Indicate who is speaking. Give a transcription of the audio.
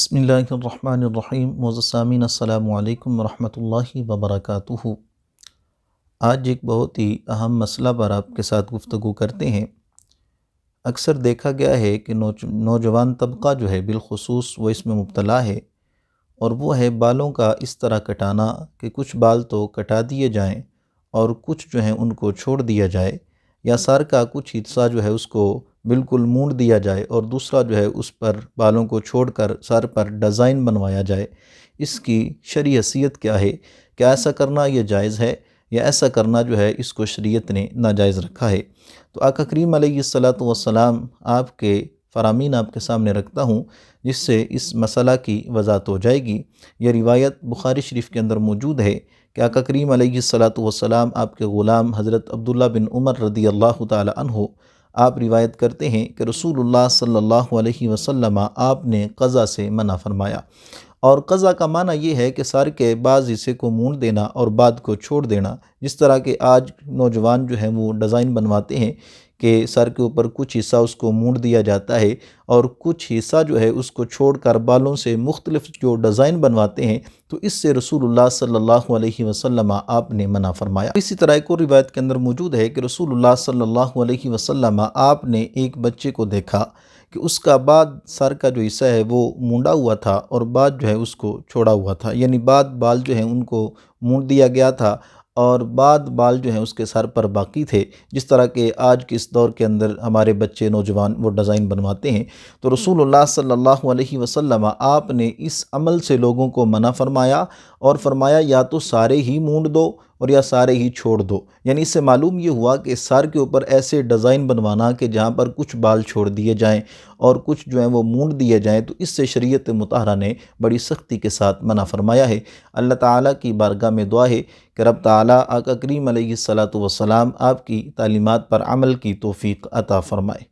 Speaker 1: بسم اللہ الرحمن الرحیم۔ معزز سامعین السلام علیکم ورحمۃ اللہ وبرکاتہ۔ آج ایک بہت ہی اہم مسئلہ پر آپ کے ساتھ گفتگو کرتے ہیں۔ اکثر دیکھا گیا ہے کہ نوجوان طبقہ جو ہے بالخصوص وہ اس میں مبتلا ہے، اور وہ ہے بالوں کا اس طرح کٹانا کہ کچھ بال تو کٹا دیے جائیں اور کچھ جو ہیں ان کو چھوڑ دیا جائے، یا سر کا کچھ حصہ جو ہے اس کو بالکل مونڈ دیا جائے اور دوسرا جو ہے اس پر بالوں کو چھوڑ کر سر پر ڈیزائن بنوایا جائے۔ اس کی شرعی حیثیت کیا ہے؟ کیا ایسا کرنا یہ جائز ہے، یا ایسا کرنا جو ہے اس کو شریعت نے ناجائز رکھا ہے؟ تو آقا کریم علیہ الصلاۃ والسلام آپ کے فرامین آپ کے سامنے رکھتا ہوں، جس سے اس مسئلہ کی وضاحت ہو جائے گی۔ یہ روایت بخاری شریف کے اندر موجود ہے کہ آقا کریم علیہ الصلاۃ والسلام آپ کے غلام حضرت عبداللہ بن عمر رضی اللہ تعالی عنہ آپ روایت کرتے ہیں کہ رسول اللہ صلی اللہ علیہ وسلم آپ نے قضا سے منع فرمایا، اور قضا کا معنی یہ ہے کہ سر کے بعض حصے کو مونڈ دینا اور بعد کو چھوڑ دینا۔ جس طرح کہ آج نوجوان جو ہیں وہ ڈیزائن بنواتے ہیں کہ سر کے اوپر کچھ حصہ اس کو مونڈ دیا جاتا ہے اور کچھ حصہ جو ہے اس کو چھوڑ کر بالوں سے مختلف جو ڈیزائن بنواتے ہیں، تو اس سے رسول اللہ صلی اللہ علیہ وسلم آپ نے منع فرمایا۔ اسی طرح ایک اور روایت کے اندر موجود ہے کہ رسول اللہ صلی اللہ علیہ وسلم آپ نے ایک بچے کو دیکھا کہ اس کا بعد سر کا جو حصہ ہے وہ مونڈا ہوا تھا اور بعد جو ہے اس کو چھوڑا ہوا تھا، یعنی بعد بال جو ہیں ان کو مونڈ دیا گیا تھا اور بعد بال جو ہیں اس کے سر پر باقی تھے، جس طرح کہ آج کے اس دور کے اندر ہمارے بچے نوجوان وہ ڈیزائن بنواتے ہیں۔ تو رسول اللہ صلی اللہ علیہ وسلم آپ نے اس عمل سے لوگوں کو منع فرمایا، اور فرمایا یا تو سارے ہی مونڈ دو اور یا سارے ہی چھوڑ دو۔ یعنی اس سے معلوم یہ ہوا کہ سر کے اوپر ایسے ڈیزائن بنوانا کہ جہاں پر کچھ بال چھوڑ دیے جائیں اور کچھ جو ہیں وہ مونڈ دیے جائیں، تو اس سے شریعت مطہرہ نے بڑی سختی کے ساتھ منع فرمایا ہے۔ اللہ تعالیٰ کی بارگاہ میں دعا ہے کہ رب تعالیٰ آقا کریم علیہ الصلاۃ والسلام آپ کی تعلیمات پر عمل کی توفیق عطا فرمائے۔